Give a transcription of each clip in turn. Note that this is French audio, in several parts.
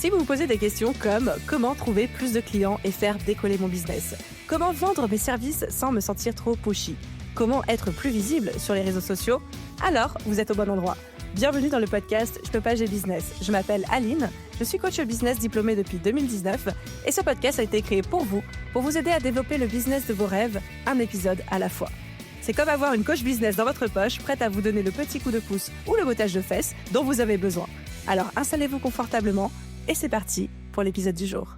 Si vous vous posez des questions comme comment trouver plus de clients et faire décoller mon business, comment vendre mes services sans me sentir trop pushy, comment être plus visible sur les réseaux sociaux, alors vous êtes au bon endroit. Bienvenue dans le podcast Je peux pas, j'ai business. Je m'appelle Aline, je suis coach business diplômée depuis 2019 et ce podcast a été créé pour vous aider à développer le business de vos rêves, un épisode à la fois. C'est comme avoir une coach business dans votre poche, prête à vous donner le petit coup de pouce ou le bottage de fesses dont vous avez besoin. Alors installez-vous confortablement et c'est parti pour l'épisode du jour.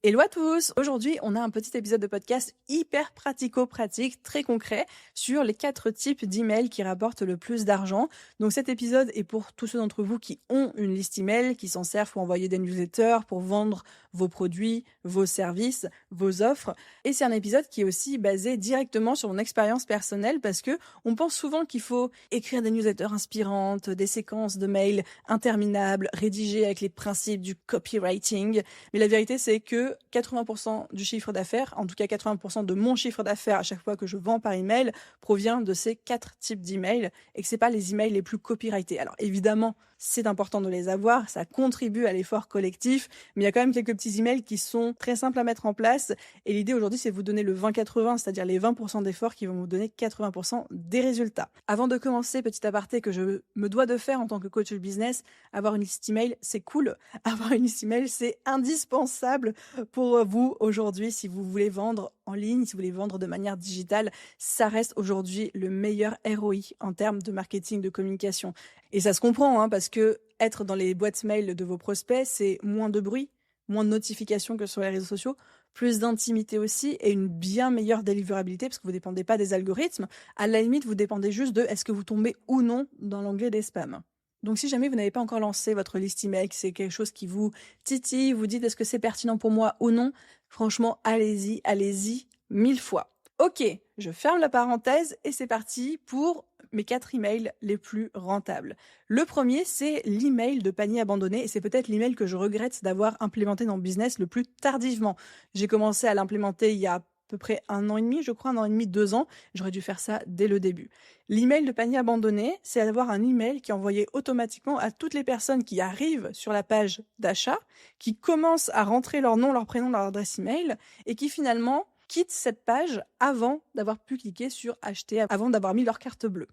Hello à tous! Aujourd'hui, on a un petit épisode de podcast hyper pratico-pratique, très concret, sur les 4 types d'emails qui rapportent le plus d'argent. Donc cet épisode est pour tous ceux d'entre vous qui ont une liste email, qui s'en servent pour envoyer des newsletters, pour vendre vos produits, vos services, vos offres. Et c'est un épisode qui est aussi basé directement sur mon expérience personnelle parce que on pense souvent qu'il faut écrire des newsletters inspirantes, des séquences de mails interminables, rédigées avec les principes du copywriting. Mais la vérité, c'est que 80% du chiffre d'affaires, en tout cas 80% de mon chiffre d'affaires à chaque fois que je vends par email, provient de ces 4 types d'emails et que c'est pas les emails les plus copyrightés. Alors évidemment, c'est important de les avoir, ça contribue à l'effort collectif, mais il y a quand même quelques petits emails qui sont très simples à mettre en place et l'idée aujourd'hui c'est de vous donner le 20-80, c'est-à-dire les 20% d'efforts qui vont vous donner 80% des résultats. Avant de commencer, petit aparté que je me dois de faire en tant que coach business, avoir une liste email c'est cool, avoir une liste email c'est indispensable pour vous aujourd'hui si vous voulez vendre en ligne, si vous voulez vendre de manière digitale, ça reste aujourd'hui le meilleur ROI en termes de marketing, de communication. Et ça se comprend, parce que être dans les boîtes mail de vos prospects, c'est moins de bruit, moins de notifications que sur les réseaux sociaux, plus d'intimité aussi et une bien meilleure délivrabilité parce que vous dépendez pas des algorithmes. À la limite, vous dépendez juste de est-ce que vous tombez ou non dans l'onglet des spams. Donc si jamais vous n'avez pas encore lancé votre liste email, que c'est quelque chose qui vous titille, vous dites est-ce que c'est pertinent pour moi ou non, franchement, allez-y 1000 fois. Ok, je ferme la parenthèse et c'est parti pour mes 4 emails les plus rentables. Le premier, c'est l'email de panier abandonné et c'est peut-être l'email que je regrette d'avoir implémenté dans le business le plus tardivement. J'ai commencé à l'implémenter il y a à peu près 1 an et demi, je crois, 1 an et demi, 2 ans. J'aurais dû faire ça dès le début. L'email de panier abandonné, c'est avoir un email qui est envoyé automatiquement à toutes les personnes qui arrivent sur la page d'achat, qui commencent à rentrer leur nom, leur prénom, leur adresse email et qui finalement quittent cette page avant d'avoir pu cliquer sur acheter, avant d'avoir mis leur carte bleue.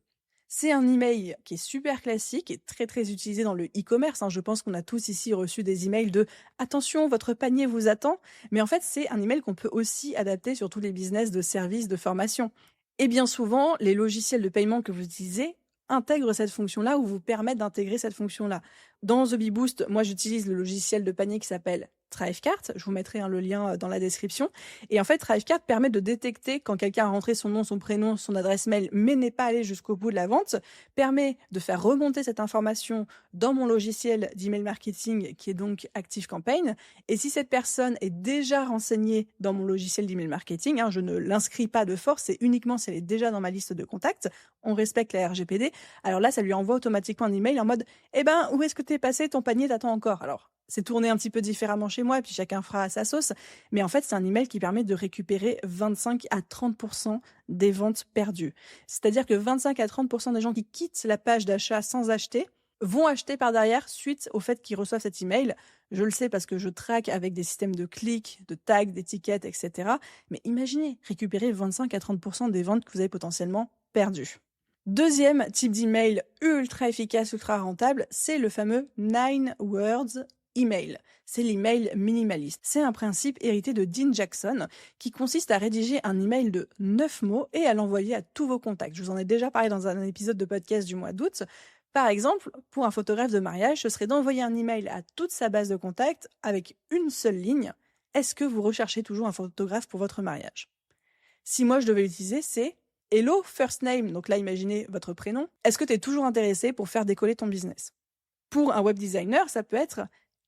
C'est un email qui est super classique et très très utilisé dans le e-commerce. Je pense qu'on a tous ici reçu des emails de « Attention, votre panier vous attend ». Mais en fait, c'est un email qu'on peut aussi adapter sur tous les business de services, de formation. Et bien souvent, les logiciels de paiement que vous utilisez intègrent cette fonction-là ou vous permettent d'intégrer cette fonction-là. Dans The Bee Boost, moi j'utilise le logiciel de panier qui s'appelle Thrivecart, je vous mettrai le lien dans la description. Et en fait, Thrivecart permet de détecter quand quelqu'un a rentré son nom, son prénom, son adresse mail, mais n'est pas allé jusqu'au bout de la vente, permet de faire remonter cette information dans mon logiciel d'email marketing qui est donc ActiveCampaign. Et si cette personne est déjà renseignée dans mon logiciel d'email marketing, je ne l'inscris pas de force, c'est uniquement si elle est déjà dans ma liste de contacts, on respecte la RGPD, alors là, ça lui envoie automatiquement un email en mode « Eh ben, où est-ce que t'es passé? Ton panier t'attend encore ?» Alors, c'est tourné un petit peu différemment chez moi et puis chacun fera à sa sauce. Mais en fait, c'est un email qui permet de récupérer 25 à 30% des ventes perdues. C'est-à-dire que 25 à 30% des gens qui quittent la page d'achat sans acheter vont acheter par derrière suite au fait qu'ils reçoivent cet email. Je le sais parce que je traque avec des systèmes de clics, de tags, d'étiquettes, etc. Mais imaginez, récupérer 25 à 30% des ventes que vous avez potentiellement perdues. Deuxième type d'email ultra efficace, ultra rentable, c'est le fameux 9 words email. C'est l'email minimaliste. C'est un principe hérité de Dean Jackson qui consiste à rédiger un email de 9 mots et à l'envoyer à tous vos contacts. Je vous en ai déjà parlé dans un épisode de podcast du mois d'août. Par exemple, pour un photographe de mariage, ce serait d'envoyer un email à toute sa base de contacts avec une seule ligne. Est-ce que vous recherchez toujours un photographe pour votre mariage? Si moi je devais l'utiliser, c'est Hello first name, donc là imaginez votre prénom. Est-ce que tu es toujours intéressé pour faire décoller ton business? Pour un web designer, ça peut être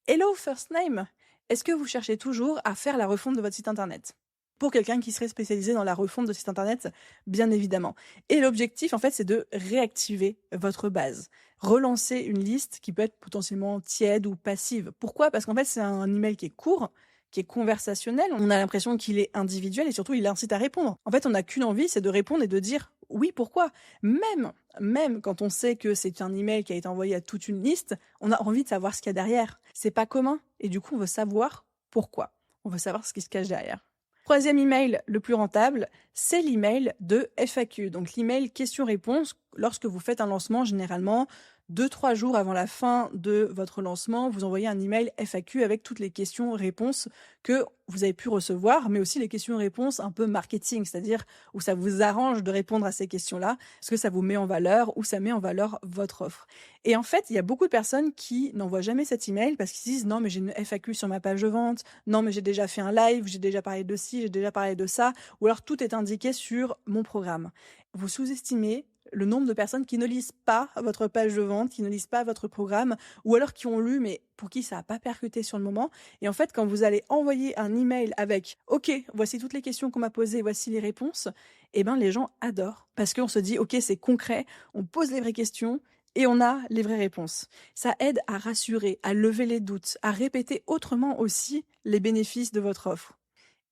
Hello first name. Est-ce que vous cherchez toujours à faire la refonte de votre site internet? Pour quelqu'un qui serait spécialisé dans la refonte de site internet, bien évidemment. Et l'objectif, en fait, c'est de réactiver votre base. Relancer une liste qui peut être potentiellement tiède ou passive. Pourquoi? Parce qu'en fait, c'est un email qui est court, qui est conversationnel. On a l'impression qu'il est individuel et surtout, il incite à répondre. En fait, on n'a qu'une envie, c'est de répondre et de dire Oui, pourquoi? Même quand on sait que c'est un email qui a été envoyé à toute une liste, on a envie de savoir ce qu'il y a derrière. C'est pas commun et du coup, on veut savoir pourquoi. On veut savoir ce qui se cache derrière. Troisième email le plus rentable, c'est l'email de FAQ. Donc l'email question-réponse, lorsque vous faites un lancement, généralement 2-3 jours avant la fin de votre lancement, vous envoyez un email FAQ avec toutes les questions-réponses que vous avez pu recevoir, mais aussi les questions-réponses un peu marketing, c'est-à-dire où ça vous arrange de répondre à ces questions-là, parce que ça vous met en valeur ou ça met en valeur votre offre. Et en fait, il y a beaucoup de personnes qui n'envoient jamais cet email parce qu'ils disent non, mais j'ai une FAQ sur ma page de vente, non, mais j'ai déjà fait un live, j'ai déjà parlé de ci, j'ai déjà parlé de ça, ou alors tout est indiqué sur mon programme. Vous sous-estimez le nombre de personnes qui ne lisent pas votre page de vente, qui ne lisent pas votre programme, ou alors qui ont lu, mais pour qui ça n'a pas percuté sur le moment. Et en fait, quand vous allez envoyer un email avec « Ok, voici toutes les questions qu'on m'a posées, voici les réponses », eh ben les gens adorent. Parce qu'on se dit « Ok, c'est concret, on pose les vraies questions, et on a les vraies réponses. » Ça aide à rassurer, à lever les doutes, à répéter autrement aussi les bénéfices de votre offre.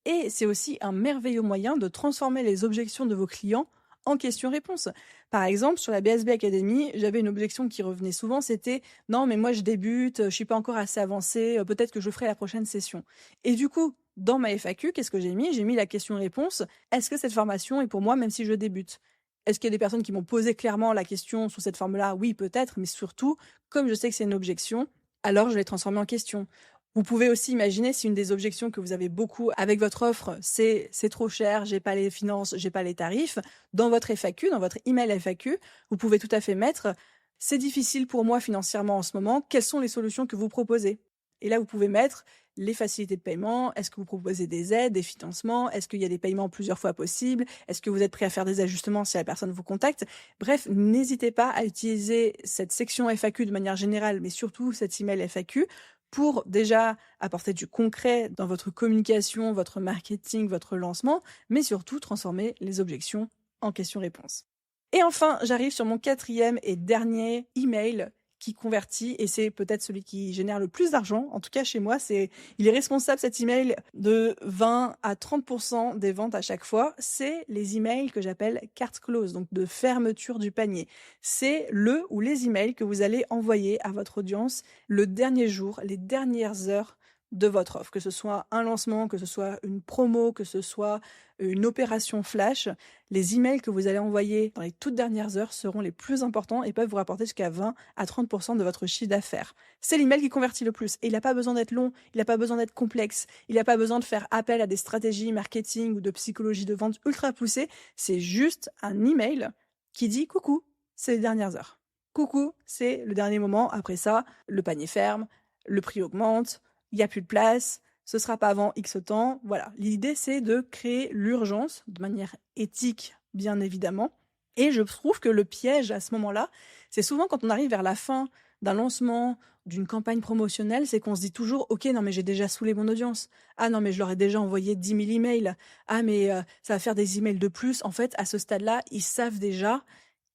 Et c'est aussi un merveilleux moyen de transformer les objections de vos clients en questions-réponses. Par exemple, sur la BSB Academy, j'avais une objection qui revenait souvent, c'était « Non, mais moi je débute, je suis pas encore assez avancée, peut-être que je ferai la prochaine session. » Et du coup, dans ma FAQ, qu'est-ce que j'ai mis? J'ai mis la question-réponse « Est-ce que cette formation est pour moi même si je débute ?» Est-ce qu'il y a des personnes qui m'ont posé clairement la question sous cette forme-là? Oui, peut-être, mais surtout, comme je sais que c'est une objection, alors je l'ai transformée en question. Vous pouvez aussi imaginer si une des objections que vous avez beaucoup avec votre offre, c'est trop cher, j'ai pas les finances, j'ai pas les tarifs. Dans votre FAQ, dans votre email FAQ, vous pouvez tout à fait mettre c'est difficile pour moi financièrement en ce moment, quelles sont les solutions que vous proposez? Et là, vous pouvez mettre les facilités de paiement, est-ce que vous proposez des aides, des financements, est-ce qu'il y a des paiements plusieurs fois possibles, est-ce que vous êtes prêt à faire des ajustements si la personne vous contacte? Bref, n'hésitez pas à utiliser cette section FAQ de manière générale, mais surtout cet email FAQ pour déjà apporter du concret dans votre communication, votre marketing, votre lancement, mais surtout transformer les objections en questions-réponses. Et enfin, j'arrive sur mon quatrième et dernier email qui convertit, et c'est peut-être celui qui génère le plus d'argent. En tout cas, chez moi, il est responsable, cet email, de 20 à 30% des ventes à chaque fois. C'est les emails que j'appelle carte close, donc de fermeture du panier. C'est le ou les emails que vous allez envoyer à votre audience le dernier jour, les dernières heures de votre offre, que ce soit un lancement, que ce soit une promo, que ce soit une opération flash. Les emails que vous allez envoyer dans les toutes dernières heures seront les plus importants et peuvent vous rapporter jusqu'à 20 à 30% de votre chiffre d'affaires. C'est l'email qui convertit le plus et il n'a pas besoin d'être long, il n'a pas besoin d'être complexe, il n'a pas besoin de faire appel à des stratégies marketing ou de psychologie de vente ultra poussées. C'est juste un email qui dit coucou, c'est les dernières heures. Coucou, c'est le dernier moment. Après ça, le panier ferme, le prix augmente, il n'y a plus de place, ce sera pas avant X temps. Voilà. L'idée, c'est de créer l'urgence de manière éthique, bien évidemment. Et je trouve que le piège à ce moment-là, c'est souvent quand on arrive vers la fin d'un lancement, d'une campagne promotionnelle, c'est qu'on se dit toujours « Ok, non mais j'ai déjà saoulé mon audience. Ah non mais je leur ai déjà envoyé 10 000 emails. Ah mais ça va faire des emails de plus. » En fait, à ce stade-là, ils savent déjà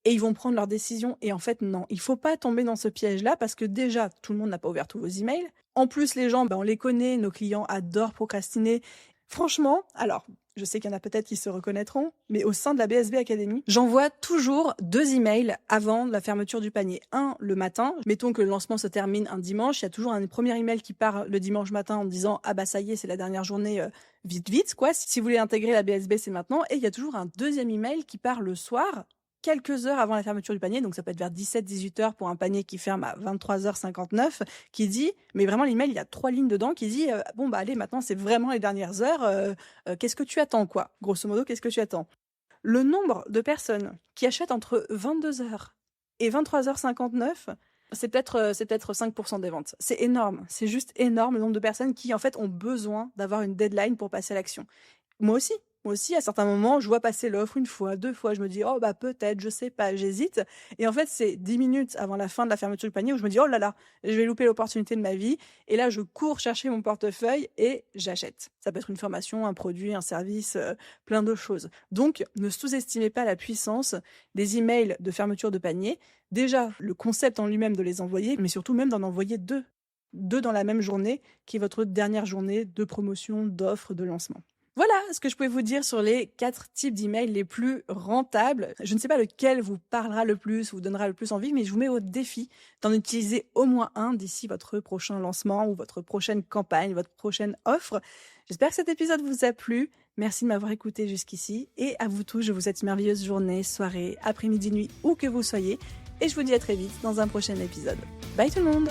et ils vont prendre leur décision. Et en fait, non, il faut pas tomber dans ce piège-là parce que déjà, tout le monde n'a pas ouvert tous vos emails. En plus, les gens, on les connaît, nos clients adorent procrastiner. Franchement, alors, je sais qu'il y en a peut-être qui se reconnaîtront, mais au sein de la BSB Academy, j'envoie toujours 2 emails avant la fermeture du panier. Un, le matin. Mettons que le lancement se termine un dimanche. Il y a toujours un premier email qui part le dimanche matin en me disant « Ah bah ça y est, c'est la dernière journée, vite, quoi. Si vous voulez intégrer la BSB, c'est maintenant. » Et il y a toujours un deuxième email qui part le soir, quelques heures avant la fermeture du panier, donc ça peut être vers 17-18 heures pour un panier qui ferme à 23h59, qui dit, mais vraiment l'email, il y a 3 lignes dedans, qui dit bon bah allez, maintenant c'est vraiment les dernières heures, qu'est-ce que tu attends, quoi? Grosso modo, qu'est-ce que tu attends? Le nombre de personnes qui achètent entre 22h et 23h59, c'est peut-être 5% des ventes. C'est énorme, c'est juste énorme le nombre de personnes qui en fait ont besoin d'avoir une deadline pour passer à l'action. Moi aussi, à certains moments, je vois passer l'offre 1 fois, 2 fois, je me dis: «Oh bah peut-être, je sais pas», j'hésite et en fait, c'est 10 minutes avant la fin de la fermeture du panier où je me dis: «Oh là là, je vais louper l'opportunité de ma vie» et là, je cours chercher mon portefeuille et j'achète. Ça peut être une formation, un produit, un service, plein de choses. Donc ne sous-estimez pas la puissance des emails de fermeture de panier. Déjà, le concept en lui-même de les envoyer, mais surtout même d'en envoyer 2 dans la même journée qui est votre dernière journée de promotion, d'offre, de lancement. Voilà ce que je pouvais vous dire sur les 4 types d'emails les plus rentables. Je ne sais pas lequel vous parlera le plus, vous donnera le plus envie, mais je vous mets au défi d'en utiliser au moins un d'ici votre prochain lancement ou votre prochaine campagne, votre prochaine offre. J'espère que cet épisode vous a plu. Merci de m'avoir écouté jusqu'ici. Et à vous tous, je vous souhaite une merveilleuse journée, soirée, après-midi, nuit, où que vous soyez. Et je vous dis à très vite dans un prochain épisode. Bye tout le monde!